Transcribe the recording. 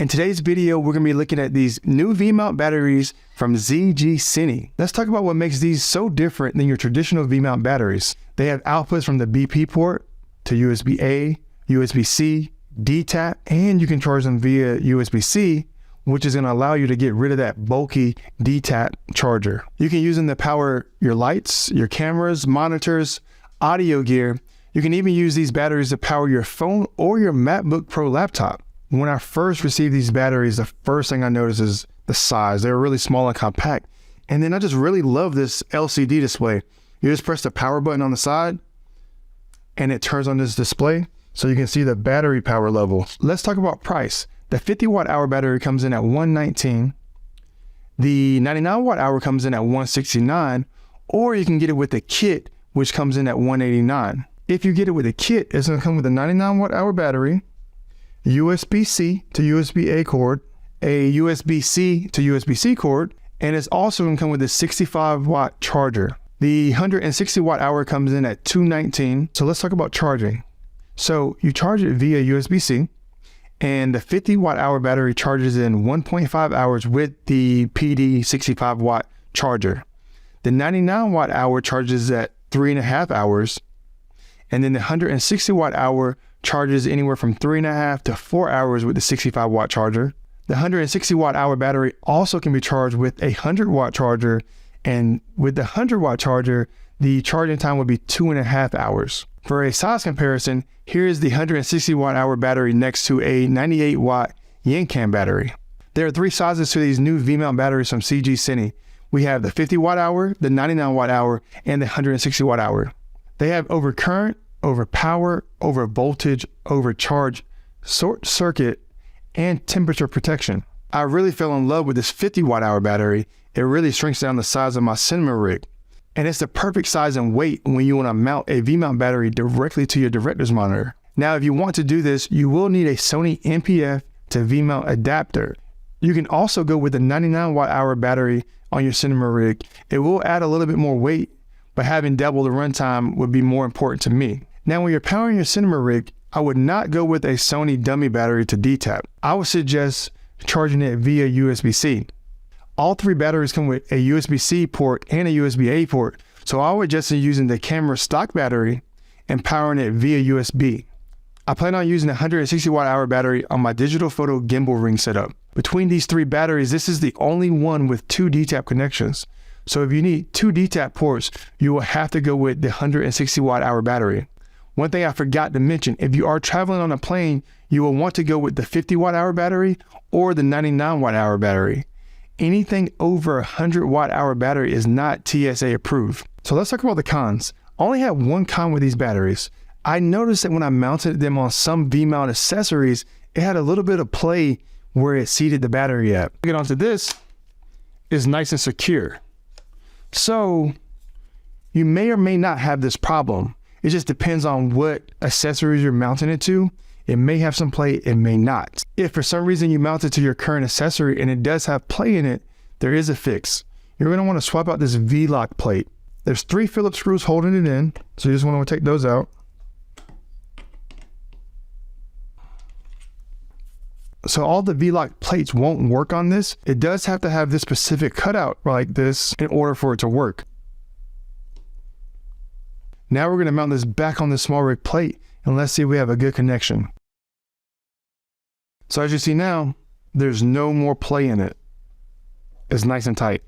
In today's video, we're going to be looking at these new V-mount batteries from ZGCINE. Let's talk about what makes these so different than your traditional V-mount batteries. They have outputs from the BP port to USB-A, USB-C, D-tap, and you can charge them via USB-C, which is going to allow you to get rid of that bulky D-tap charger. You can use them to power your lights, your cameras, monitors, audio gear. You can even use these batteries to power your phone or your MacBook Pro laptop. When I first received these batteries, the first thing I noticed is the size. They were really small and compact. And then I just really love this LCD display. You just press the power button on the side and it turns on this display so you can see the battery power level. Let's talk about price. The 50 watt hour battery comes in at $119. The 99 watt hour comes in at $169, or you can get it with the kit, which comes in at $189. If you get it with a kit, it's gonna come with a 99 watt hour battery, USB-C to USB-A cord, a USB-C to USB-C cord, and it's also going to come with a 65 watt charger. The 160 watt hour comes in at $219. So let's talk about charging. So you charge it via USB-C, and the 50 watt hour battery charges in 1.5 hours with the PD 65 watt charger. The 99 watt hour charges at 3.5 hours, and then the 160 watt hour charges anywhere from 3.5 to 4 hours with the 65 watt charger. The 160 watt hour battery also can be charged with a 100 watt charger, and with the 100 watt charger, the charging time would be 2.5 hours. For a size comparison, here is the 160 watt hour battery next to a 98 watt Yankan battery. There are three sizes to these new V-mount batteries from ZGCINE. We have the 50 watt hour, the 99 watt hour, and the 160 watt hour. They have over current, over power, over voltage, over charge, short circuit, and temperature protection. I really fell in love with this 50 watt hour battery. It really shrinks down the size of my cinema rig. And it's the perfect size and weight when you want to mount a V-mount battery directly to your director's monitor. Now, if you want to do this, you will need a Sony NPF to V-mount adapter. You can also go with the 99 watt hour battery on your cinema rig. It will add a little bit more weight, but having double the runtime would be more important to me. Now, when you're powering your cinema rig, I would not go with a Sony dummy battery to D-tap. I would suggest charging it via USB-C. All three batteries come with a USB-C port and a USB-A port, so I would just be using the camera stock battery and powering it via USB. I plan on using a 160 watt hour battery on my digital photo gimbal ring setup. Between these three batteries, this is the only one with two D-tap connections. So if you need two D-tap ports, you will have to go with the 160 watt hour battery. One thing I forgot to mention, if you are traveling on a plane, you will want to go with the 50 watt hour battery or the 99 watt hour battery. Anything over 100 watt hour battery is not TSA approved. So let's talk about the cons. I only have one con with these batteries. I noticed that when I mounted them on some V-mount accessories, it had a little bit of play where it seated the battery at. Get onto this, is nice and secure. So you may or may not have this problem. It just depends on what accessories you're mounting it to. It may have some play, it may not. If for some reason you mount it to your current accessory and it does have play in it, there is a fix. You're gonna wanna swap out this V-lock plate. There's 3 Phillips screws holding it in, so you just wanna take those out. So all the V-lock plates won't work on this. It does have to have this specific cutout like this in order for it to work. Now we're going to mount this back on the small rig plate, and let's see if we have a good connection. So as you see now, there's no more play in it. It's nice and tight.